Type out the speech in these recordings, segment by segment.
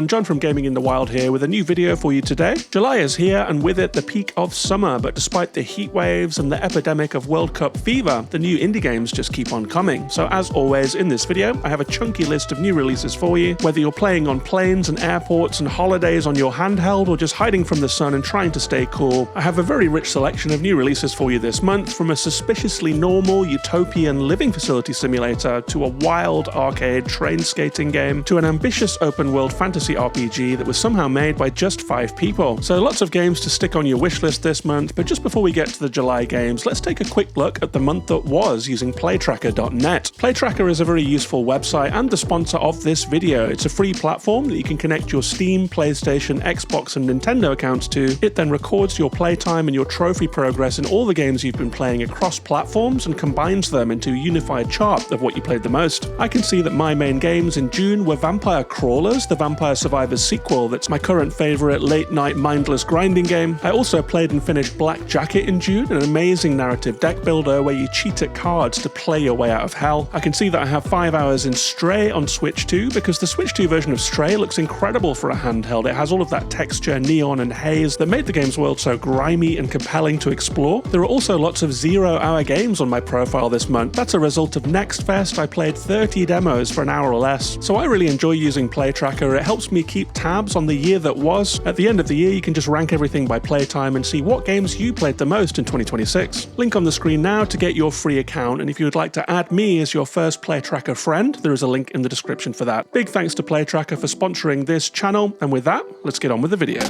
everyone, John from Gaming in the Wild here with a new video for you today. July is here and with it the peak of summer, but despite the heat waves and the epidemic of World Cup fever, the new indie games just keep on coming. So as always in this video, I have a chunky list of new releases for you, whether you're playing on planes and airports and holidays on your handheld or just hiding from the sun and trying to stay cool. I have a very rich selection of new releases for you this month, from a suspiciously normal utopian living facility simulator to a wild arcade train skating game to an ambitious open-world fantasy RPG that was somehow made by just 5 people. So lots of games to stick on your wishlist this month, but just before we get to the July games, let's take a quick look at the month that was using Playtracker.net. Playtracker is a very useful website and the sponsor of this video. It's a free platform that you can connect your Steam, PlayStation, Xbox and Nintendo accounts to. It then records your playtime and your trophy progress in all the games you've been playing across platforms and combines them into a unified chart of what you played the most. I can see that my main games in June were Vampire Crawlers, the Vampire Survivors sequel that's my current favourite late-night mindless grinding game. I also played and finished Black Jacket in June, an amazing narrative deck builder where you cheat at cards to play your way out of hell. I can see that I have 5 hours in Stray on Switch 2 because the Switch 2 version of Stray looks incredible for a handheld. It has all of that texture, neon and haze that made the game's world so grimy and compelling to explore. There are also lots of 0-hour games on my profile this month. That's a result of Next Fest. I played 30 demos for an hour or less. So I really enjoy using Playtracker. It helps me keep tabs on the year that was. At the end of the year, you can just rank everything by playtime and see what games you played the most in 2026. Link on the screen now to get your free account, and if you would like to add me as your first Playtracker friend, there is a link in the description for that. Big thanks to Playtracker for sponsoring this channel, and with that, let's get on with the video.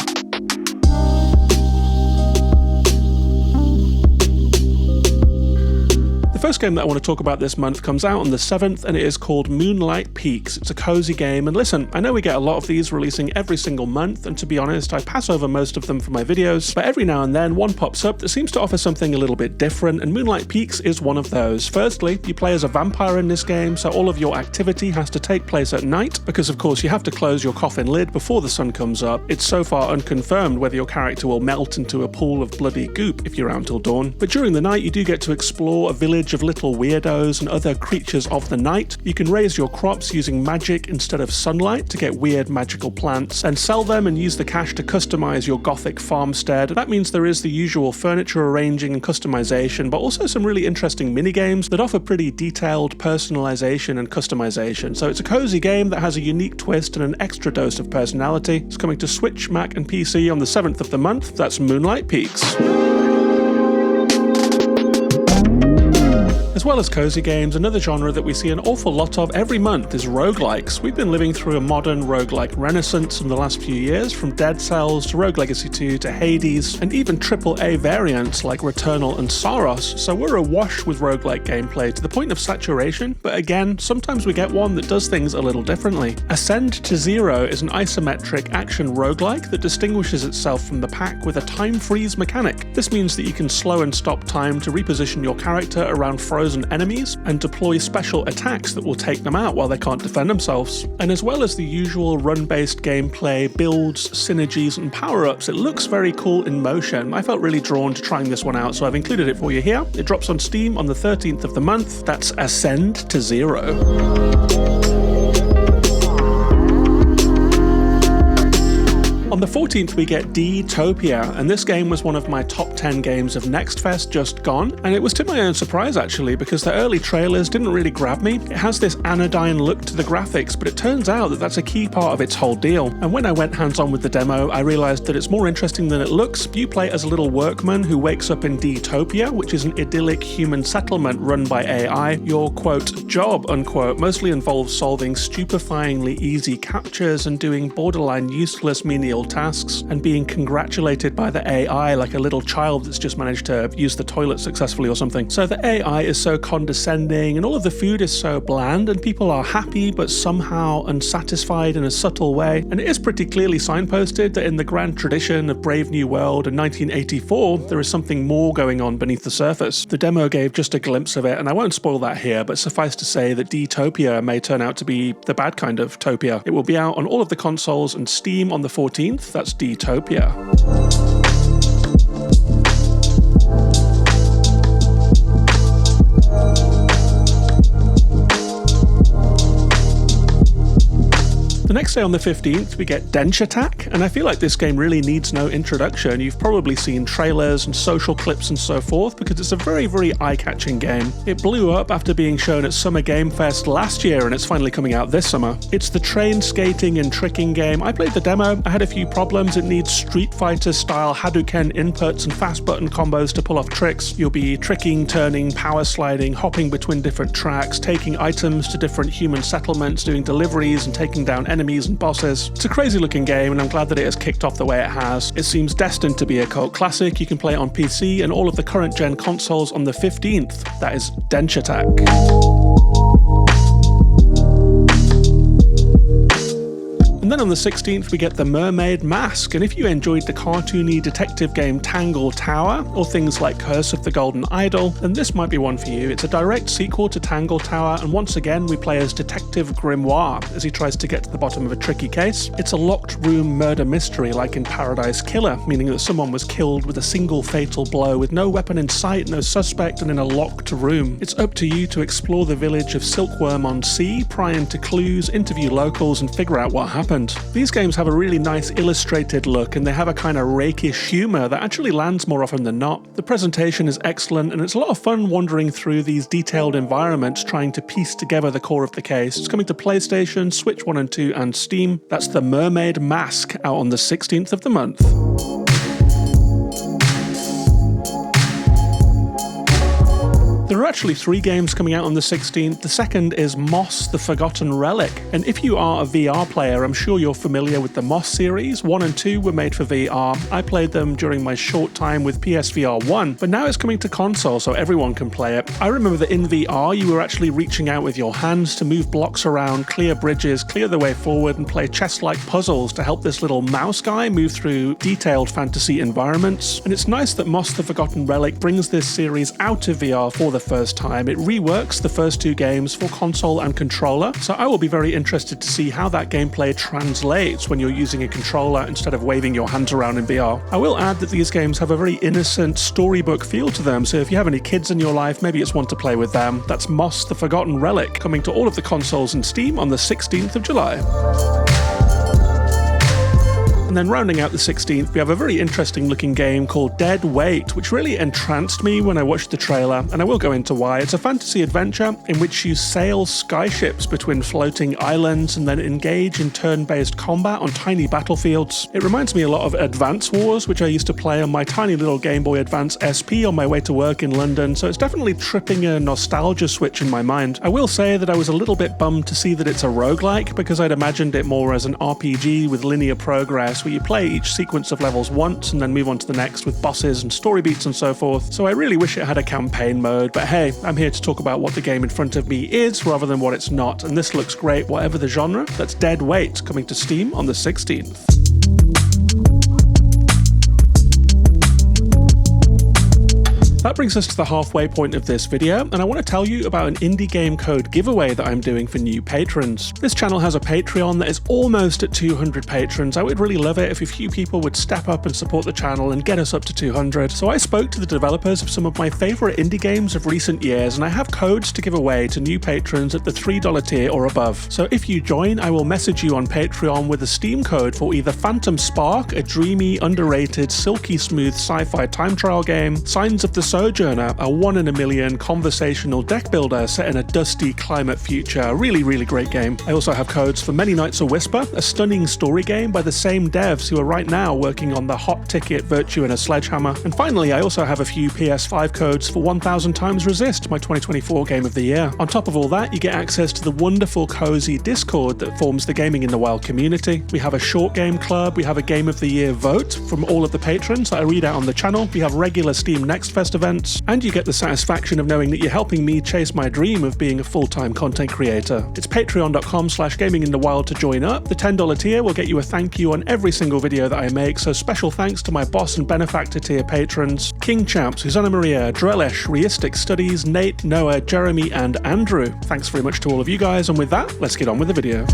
The first game that I want to talk about this month comes out on the 7th and it is called Moonlight Peaks. It's a cozy game, and listen, I know we get a lot of these releasing every single month, and to be honest, I pass over most of them for my videos, but every now and then one pops up that seems to offer something a little bit different, and Moonlight Peaks is one of those. Firstly, you play as a vampire in this game, so all of your activity has to take place at night, because of course you have to close your coffin lid before the sun comes up. It's so far unconfirmed whether your character will melt into a pool of bloody goop if you're out till dawn, but during the night you do get to explore a village of little weirdos and other creatures of the night. You can raise your crops using magic instead of sunlight to get weird magical plants, and sell them and use the cash to customize your gothic farmstead. That means there is the usual furniture arranging and customization, but also some really interesting mini-games that offer pretty detailed personalization and customization. So it's a cozy game that has a unique twist and an extra dose of personality. It's coming to Switch, Mac and PC on the 7th of the month. That's Moonlight Peaks. As well as cozy games, another genre that we see an awful lot of every month is roguelikes. We've been living through a modern roguelike renaissance in the last few years, from Dead Cells to Rogue Legacy 2 to Hades, and even AAA variants like Returnal and Saros, so we're awash with roguelike gameplay to the point of saturation, but again, sometimes we get one that does things a little differently. Ascent to Zero is an isometric action roguelike that distinguishes itself from the pack with a time freeze mechanic. This means that you can slow and stop time to reposition your character around frozen enemies and deploy special attacks that will take them out while they can't defend themselves. And as well as the usual run-based gameplay, builds, synergies and power-ups, it looks very cool in motion. I felt really drawn to trying this one out, so I've included it for you here. It drops on Steam on the 13th of the month. That's Ascend to Zero. On the 14th we get D-Topia, and this game was one of my top 10 games of Next Fest just gone, and it was to my own surprise actually, because the early trailers didn't really grab me. It has this anodyne look to the graphics, but it turns out that that's a key part of its whole deal, and when I went hands-on with the demo I realised that it's more interesting than it looks. You play as a little workman who wakes up in D-Topia, which is an idyllic human settlement run by AI. Your quote job unquote mostly involves solving stupefyingly easy captures and doing borderline useless menial tasks, and being congratulated by the AI like a little child that's just managed to use the toilet successfully or something. So the AI is so condescending, and all of the food is so bland, and people are happy but somehow unsatisfied in a subtle way. And it is pretty clearly signposted that in the grand tradition of Brave New World in 1984, there is something more going on beneath the surface. The demo gave just a glimpse of it, and I won't spoil that here, but suffice to say that D-Topia may turn out to be the bad kind of Topia. It will be out on all of the consoles and Steam on the 14th. That's D-Topia. next day on the 15th, we get Denshattack, and I feel like this game really needs no introduction. You've probably seen trailers and social clips and so forth because it's a very, very eye-catching game. It blew up after being shown at Summer Game Fest last year, and it's finally coming out this summer. It's the train skating and tricking game. I played the demo. I had a few problems. It needs Street Fighter-style Hadouken inputs and fast button combos to pull off tricks. You'll be tricking, turning, power sliding, hopping between different tracks, taking items to different human settlements, doing deliveries and taking down enemies and bosses. It's a crazy looking game, and I'm glad that it has kicked off the way it has. It seems destined to be a cult classic. You can play it on PC and all of the current gen consoles on the 15th. That is Denshattack. And then on the 16th, we get the Mermaid Mask, and if you enjoyed the cartoony detective game Tangle Tower, or things like Curse of the Golden Idol, then this might be one for you. It's a direct sequel to Tangle Tower, and once again we play as Detective Grimoire as he tries to get to the bottom of a tricky case. It's a locked room murder mystery like in Paradise Killer, meaning that someone was killed with a single fatal blow with no weapon in sight, no suspect, and in a locked room. It's up to you to explore the village of Silkworm on Sea, pry into clues, interview locals, and figure out what happened. These games have a really nice illustrated look, and they have a kind of rakish humour that actually lands more often than not. The presentation is excellent, and it's a lot of fun wandering through these detailed environments trying to piece together the core of the case. It's coming to PlayStation, Switch 1 and 2 and Steam. That's the Mermaid Mask, out on the 16th of the month. There are actually 3 games coming out on the 16th. The second is Moss, the Forgotten Relic. And if you are a VR player, I'm sure you're familiar with the Moss series. 1 and 2 were made for VR. I played them during my short time with PSVR 1, but now it's coming to console so everyone can play it. I remember that in VR, you were actually reaching out with your hands to move blocks around, clear bridges, clear the way forward, and play chess-like puzzles to help this little mouse guy move through detailed fantasy environments. And it's nice that Moss, the Forgotten Relic brings this series out of VR for the first time. It reworks the first 2 games for console and controller, so I will be very interested to see how that gameplay translates when you're using a controller instead of waving your hands around in VR. I will add that these games have a very innocent storybook feel to them, so if you have any kids in your life, maybe it's one to play with them. That's Moss, the Forgotten Relic, coming to all of the consoles and Steam on the 16th of July. And then rounding out the 16th, we have a very interesting looking game called Dead Weight, which really entranced me when I watched the trailer, and I will go into why. It's a fantasy adventure in which you sail skyships between floating islands and then engage in turn-based combat on tiny battlefields. It reminds me a lot of Advance Wars, which I used to play on my tiny little Game Boy Advance SP on my way to work in London, so it's definitely tripping a nostalgia switch in my mind. I will say that I was a little bit bummed to see that it's a roguelike, because I'd imagined it more as an RPG with linear progress, where you play each sequence of levels once and then move on to the next with bosses and story beats and so forth. So I really wish it had a campaign mode, but hey, I'm here to talk about what the game in front of me is rather than what it's not, and this looks great whatever the genre. That's Dead Weight, coming to Steam on the 16th. That brings us to the halfway point of this video, and I want to tell you about an indie game code giveaway that I'm doing for new patrons. This channel has a Patreon that is almost at 200 patrons. I would really love it if a few people would step up and support the channel and get us up to 200. So I spoke to the developers of some of my favorite indie games of recent years, and I have codes to give away to new patrons at the $3 tier or above. So if you join, I will message you on Patreon with a Steam code for either Phantom Spark, a dreamy, underrated, silky smooth sci-fi time trial game, Signs of the Sojourner, a 1 in a million conversational deck builder set in a dusty climate future. A really, really great game. I also have codes for Many Nights a Whisper, a stunning story game by the same devs who are right now working on the hot ticket Virtue in a Sledgehammer. And finally, I also have a few PS5 codes for 1000 Times Resist, my 2024 game of the year. On top of all that, you get access to the wonderful, cozy Discord that forms the Gaming in the Wild community. We have a short game club, we have a Game of the Year vote from all of the patrons that I read out on the channel, we have regular Steam Next Fest events, and you get the satisfaction of knowing that you're helping me chase my dream of being a full-time content creator. It's patreon.com/gaminginthewild to join up. The $10 tier will get you a thank you on every single video that I make, so special thanks to my boss and benefactor tier patrons, King Champ, Susanna Maria, Drellesh, Reistic Studies, Nate, Noah, Jeremy, and Andrew. Thanks very much to all of you guys, and with that, let's get on with the video.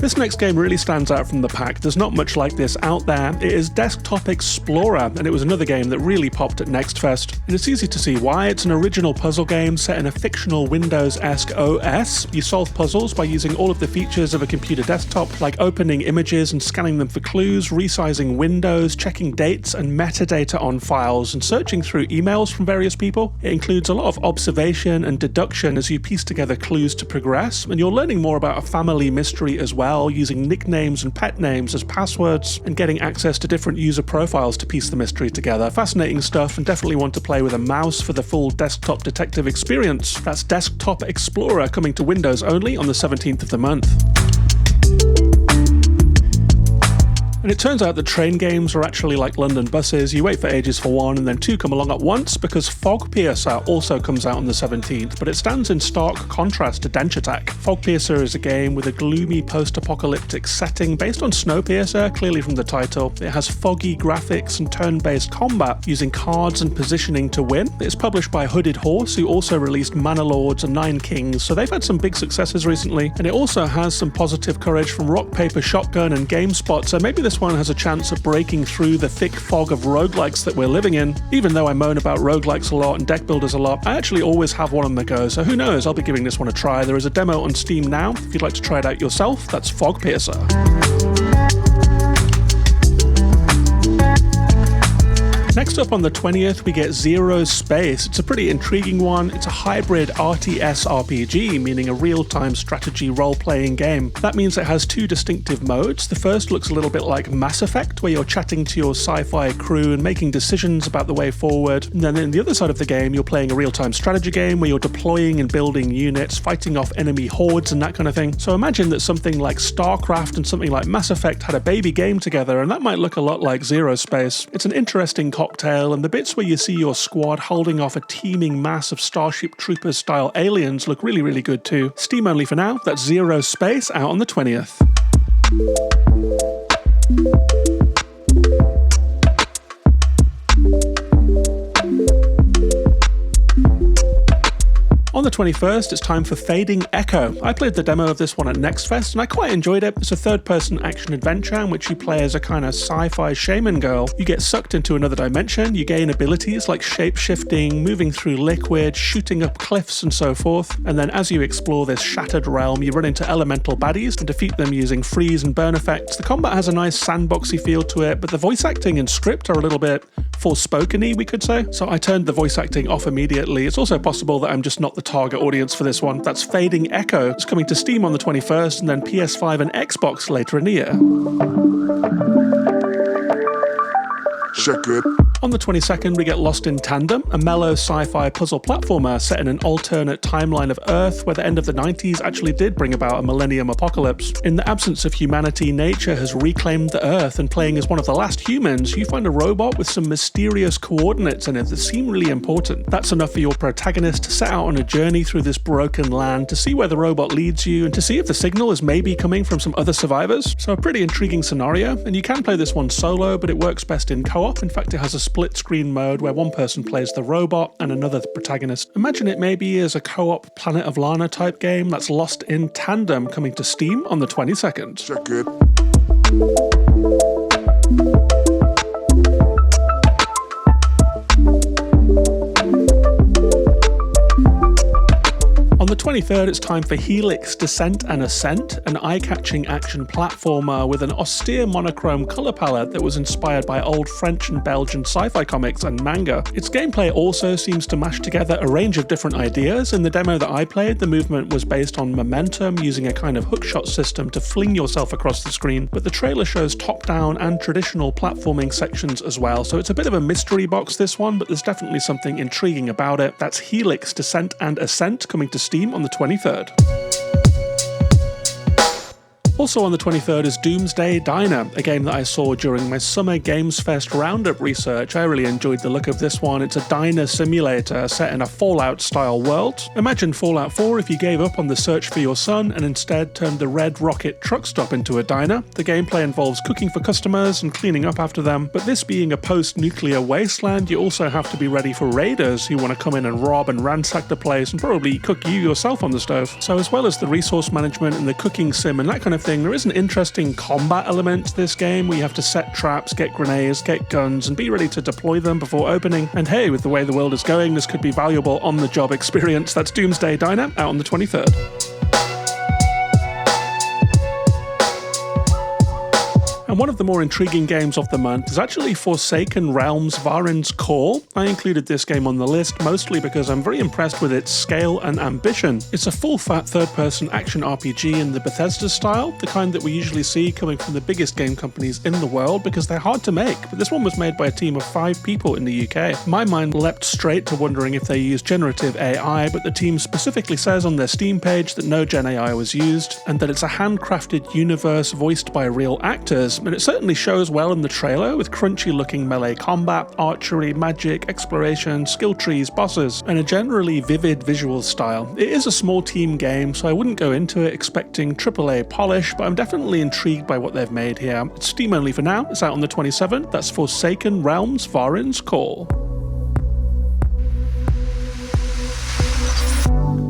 This next game really stands out from the pack. There's not much like this out there. It is Desktop Explorer, and it was another game that really popped at Next Fest. And it's easy to see why. It's an original puzzle game set in a fictional Windows-esque OS. You solve puzzles by using all of the features of a computer desktop, like opening images and scanning them for clues, resizing windows, checking dates and metadata on files, and searching through emails from various people. It includes a lot of observation and deduction as you piece together clues to progress, and you're learning more about a family mystery as well, using nicknames and pet names as passwords, and getting access to different user profiles to piece the mystery together. Fascinating stuff, and definitely want to play with a mouse for the full desktop detective experience. That's Desktop Explorer, coming to Windows only on the 17th of the month. And it turns out that train games are actually like London buses. You wait for ages for one and then two come along at once, because Fogpiercer also comes out on the 17th, but it stands in stark contrast to Denshattack. Fogpiercer is a game with a gloomy post-apocalyptic setting based on Snowpiercer, clearly from the title. It has foggy graphics and turn-based combat using cards and positioning to win. It's published by Hooded Horse, who also released Mana Lords and Nine Kings, so they've had some big successes recently. And it also has some positive courage from Rock Paper Shotgun and GameSpot, so maybe this one has a chance of breaking through the thick fog of roguelikes that we're living in. Even though I moan about roguelikes a lot and deck builders a lot, I actually always have one on the go, so who knows, I'll be giving this one a try. There is a demo on Steam now. If you'd like to try it out yourself, that's Fogpiercer. Next up on the 20th, we get Zero Space. It's a pretty intriguing one. It's a hybrid RTS RPG, meaning a real-time strategy role-playing game. That means it has two distinctive modes. The first looks a little bit like Mass Effect, where you're chatting to your sci-fi crew and making decisions about the way forward. And then in the other side of the game, you're playing a real-time strategy game where you're deploying and building units, fighting off enemy hordes and that kind of thing. So imagine that something like StarCraft and something like Mass Effect had a baby game together, and that might look a lot like Zero Space. It's an interesting cocktail, and the bits where you see your squad holding off a teeming mass of Starship Troopers style aliens look really, really good too. Steam only for now. That's Zero Space, out on the 20th. On the 21st, it's time for Fading Echo. I played the demo of this one at Next Fest, and I quite enjoyed it. It's a third-person action-adventure in which you play as a kind of sci-fi shaman girl. You get sucked into another dimension, you gain abilities like shape-shifting, moving through liquid, shooting up cliffs, and so forth. And then as you explore this shattered realm, you run into elemental baddies and defeat them using freeze and burn effects. The combat has a nice sandboxy feel to it, but the voice acting and script are a little bit Forspoken-y, we could say. So I turned the voice acting off immediately. It's also possible that I'm just not the target audience for this one. That's Fading Echo. It's coming to Steam on the 21st and then PS5 and Xbox later in the year. Check it. On the 22nd, we get Lost in Tandem, a mellow sci-fi puzzle platformer set in an alternate timeline of Earth where the end of the 90s actually did bring about a millennium apocalypse. In the absence of humanity, nature has reclaimed the Earth, and playing as one of the last humans, you find a robot with some mysterious coordinates in it that seem really important. That's enough for your protagonist to set out on a journey through this broken land to see where the robot leads you and to see if the signal is maybe coming from some other survivors. So a pretty intriguing scenario, and you can play this one solo, but it works best in co-op. In fact, it has a split screen mode where one person plays the robot and another the protagonist. Imagine it maybe as a co-op Planet of Lana type game. That's Lost in Tandem, coming to Steam on the 22nd. Check it. On the 23rd, it's time for Helix, Descent and Ascent, an eye-catching action platformer with an austere monochrome colour palette that was inspired by old French and Belgian sci-fi comics and manga. Its gameplay also seems to mash together a range of different ideas. In the demo that I played, the movement was based on momentum, using a kind of hookshot system to fling yourself across the screen, but the trailer shows top-down and traditional platforming sections as well, so it's a bit of a mystery box, this one, but there's definitely something intriguing about it. That's Helix, Descent and Ascent, coming to Steam on the 23rd. Also on the 23rd is Doomsday Diner, a game that I saw during my Summer Games Fest Roundup research. I really enjoyed the look of this one. It's a diner simulator set in a Fallout-style world. Imagine Fallout 4 if you gave up on the search for your son and instead turned the Red Rocket truck stop into a diner. The gameplay involves cooking for customers and cleaning up after them, but this being a post-nuclear wasteland, you also have to be ready for raiders who want to come in and rob and ransack the place and probably cook you yourself on the stove. So as well as the resource management and the cooking sim and that kind of anything, there is an interesting combat element to this game where you have to set traps, get grenades, get guns, and be ready to deploy them before opening. And hey, with the way the world is going, this could be valuable on-the-job experience. That's Doomsday Diner, out on the 23rd. And one of the more intriguing games of the month is actually Forsaken Realms Vahirns Core. I included this game on the list mostly because I'm very impressed with its scale and ambition. It's a full-fat third-person action RPG in the Bethesda style, the kind that we usually see coming from the biggest game companies in the world because they're hard to make, but this one was made by a team of 5 people in the UK. My mind leapt straight to wondering if they used generative AI, but the team specifically says on their Steam page that no Gen AI was used, and that it's a handcrafted universe voiced by real actors. And it certainly shows well in the trailer, with crunchy-looking melee combat, archery, magic, exploration, skill trees, bosses, and a generally vivid visual style. It is a small team game, so I wouldn't go into it expecting AAA polish, but I'm definitely intrigued by what they've made here. It's Steam only for now, it's out on the 27th, that's Forsaken Realms Vahirns Core.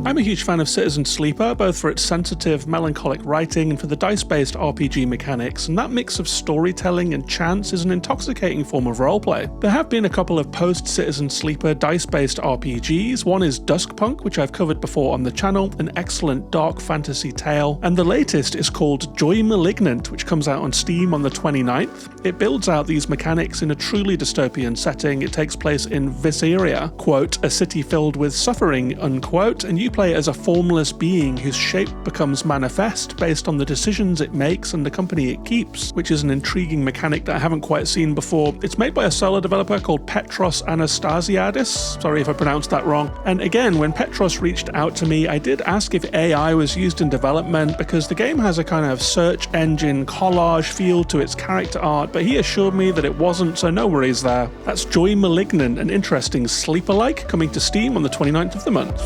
I'm a huge fan of Citizen Sleeper, both for its sensitive, melancholic writing and for the dice-based RPG mechanics, and that mix of storytelling and chance is an intoxicating form of roleplay. There have been a couple of post-Citizen Sleeper dice-based RPGs. One is Duskpunk, which I've covered before on the channel, an excellent dark fantasy tale, and the latest is called Joy Malignant, which comes out on Steam on the 29th. It builds out these mechanics in a truly dystopian setting. It takes place in Viseria, quote, a city filled with suffering, unquote, and you play as a formless being whose shape becomes manifest based on the decisions it makes and the company it keeps, which is an intriguing mechanic that I haven't quite seen before. It's made by a solo developer called Petros Anastasiadis, sorry if I pronounced that wrong, and again, when Petros reached out to me, I did ask if AI was used in development because the game has a kind of search engine collage feel to its character art, but he assured me that it wasn't, so no worries there. That's Joy Malignant, an interesting sleeper-like, coming to Steam on the 29th of the month.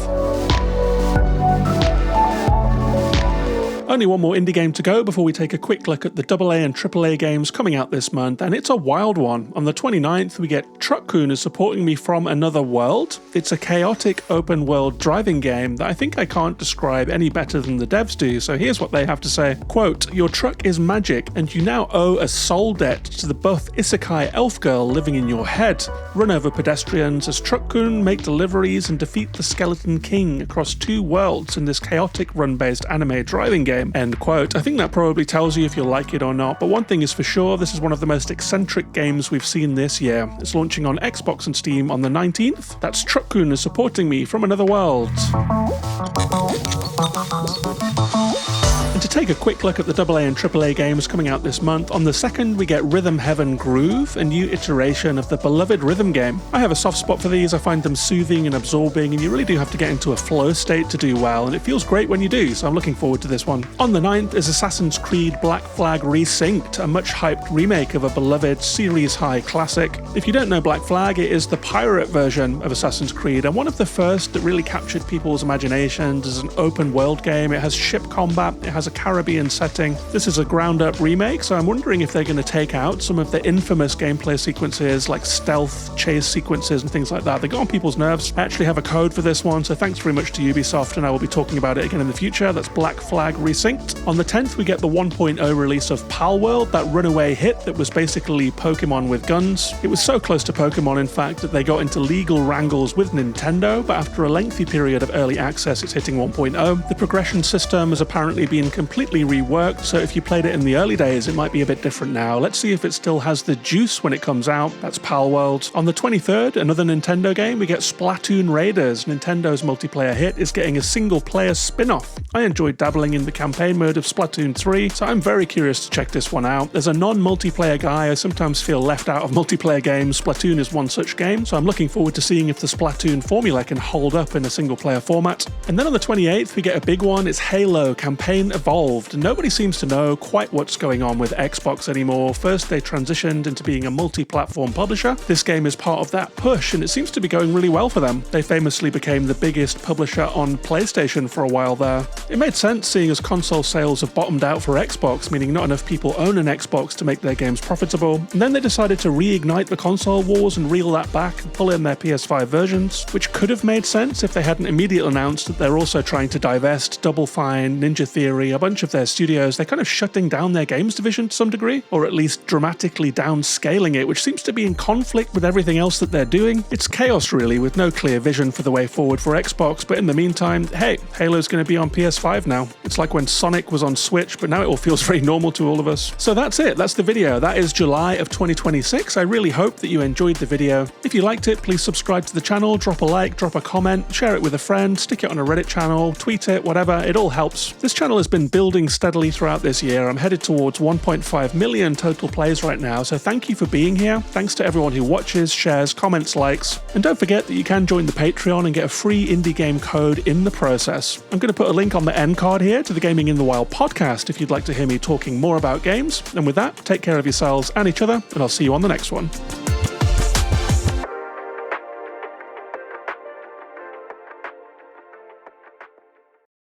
Only one more indie game to go before we take a quick look at the AA and AAA games coming out this month, and it's a wild one. On the 29th, we get Truck-kun is Supporting Me from Another World. It's a chaotic open-world driving game that I think I can't describe any better than the devs do, so here's what they have to say. Quote, your truck is magic, and you now owe a soul debt to the buff isekai elf girl living in your head. Run over pedestrians as Truck-kun make deliveries and defeat the Skeleton King across 2 worlds in this chaotic run-based anime driving game. End quote. I think that probably tells you if you like it or not, but one thing is for sure, this is one of the most eccentric games we've seen this year. It's launching on Xbox and Steam on the 19th. That's Truck-kun is Supporting Me from Another World. And to take a quick look at the AA and AAA games coming out this month, on the 2nd we get Rhythm Heaven Groove, a new iteration of the beloved rhythm game. I have a soft spot for these, I find them soothing and absorbing, and you really do have to get into a flow state to do well, and it feels great when you do, so I'm looking forward to this one. On the 9th is Assassin's Creed Black Flag Resynced, a much hyped remake of a beloved series-high classic. If you don't know Black Flag, it is the pirate version of Assassin's Creed, and one of the first that really captured people's imaginations as an open-world game. It has ship combat, it has a Caribbean setting. This is a ground-up remake, so I'm wondering if they're going to take out some of the infamous gameplay sequences like stealth, chase sequences and things like that. They got on people's nerves. I actually have a code for this one, so thanks very much to Ubisoft, and I will be talking about it again in the future. That's Black Flag Resynced. On the 10th, we get the 1.0 release of Palworld, that runaway hit that was basically Pokemon with guns. It was so close to Pokemon, in fact, that they got into legal wrangles with Nintendo, but after a lengthy period of early access, it's hitting 1.0. The progression system has apparently been completely reworked, so if you played it in the early days, it might be a bit different now. Let's see if it still has the juice when it comes out. That's Palworld. On the 23rd, another Nintendo game, we get Splatoon Raiders. Nintendo's multiplayer hit is getting a single-player spin-off. I enjoyed dabbling in the campaign mode of Splatoon 3, so I'm very curious to check this one out. As a non-multiplayer guy, I sometimes feel left out of multiplayer games. Splatoon is one such game, so I'm looking forward to seeing if the Splatoon formula can hold up in a single-player format. And then on the 28th, we get a big one. It's Halo Campaign Evolved, and nobody seems to know quite what's going on with Xbox anymore. First, they transitioned into being a multi-platform publisher. This game is part of that push, and it seems to be going really well for them. They famously became the biggest publisher on PlayStation for a while there. It made sense, seeing as console sales have bottomed out for Xbox, meaning not enough people own an Xbox to make their games profitable. And then they decided to reignite the console wars and reel that back and pull in their PS5 versions, which could have made sense if they hadn't immediately announced that they're also trying to divest Double Fine, Ninja Theory, a bunch of their studios, they're kind of shutting down their games division to some degree, or at least dramatically downscaling it, which seems to be in conflict with everything else that they're doing. It's chaos really, with no clear vision for the way forward for Xbox, but in the meantime, hey, Halo's going to be on PS5 now. It's like when Sonic was on Switch, but now it all feels very normal to all of us. So that's it, that's the video. That is July of 2026. I really hope that you enjoyed the video. If you liked it, please subscribe to the channel, drop a like, drop a comment, share it with a friend, stick it on a Reddit channel, tweet it, whatever, it all helps. This channel has been building steadily throughout this year. I'm headed towards 1.5 million total plays right now, so thank you for being here. Thanks to everyone who watches, shares, comments, likes, and don't forget that you can join the Patreon and get a free indie game code in the process. I'm going to put a link on the end card here to the Gaming in the Wild podcast if you'd like to hear me talking more about games. And with that, take care of yourselves and each other, and I'll see you on the next one.